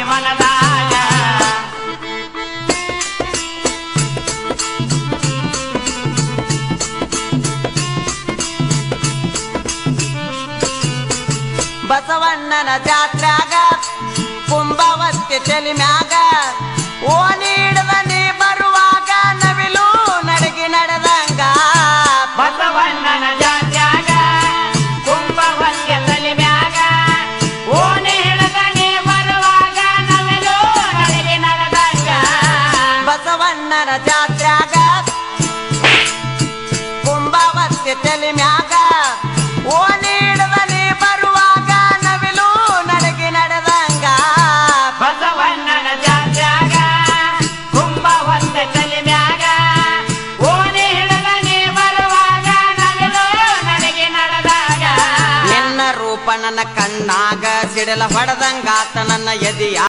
ಮನದಾಗ ಬಸವಣ್ಣನ ಜಾತ್ರ್ಯಾಗ ಕುಂಭವತ್ತಿ ತಲಿ ಮ್ಯಾಗ ಓಣಿ ಹಿಡದ ನೀ ಬರುವಾಗ ನವಿಲು ನಡಗಿ ನಡೆದಂಗ ಬಸವಣ್ಣನ ಜಾತ್ಯಾಗ ಕುಂಭವತ್ತಿ ತಲಿ ಮ್ಯಾಗ ಓಣಿ ಹಿಡದ ನೀ ಬರುವಾಗ ನವಿಲು ನಡಗಿ ನಡೆದಂಗ ಬಸವಣ್ಣನ ಜಾತ್ರ್ಯಾಗ ಕುಂಭವತ್ತಿ ತಲಿ ಮ್ಯಾಗ ಓಣಿ ಹಿಡದ ನೀ ಬರುವಾಗ ನವಿಲು ನಡಗಿ ನಡೆದಂಗ ಬಸವಣ್ಣನ ಜಾತ್ಯಾಗ ಕುಂಭವತ್ತಿ ತಲಿ ಮ್ಯಾಗ ಓಣಿ ಹಿಡದ ನೀ ಬರುವಾಗ ನವಿಲು ನಡಗಿ ನಡೆದಾಗ ನಿನ್ನ ರೂಪ ನನ್ನ ಕಣ್ಣಾಗ ಸಿಡಲ ಹೊಡೆದಂಗಾತ ನನ್ನ ಎದಿಯ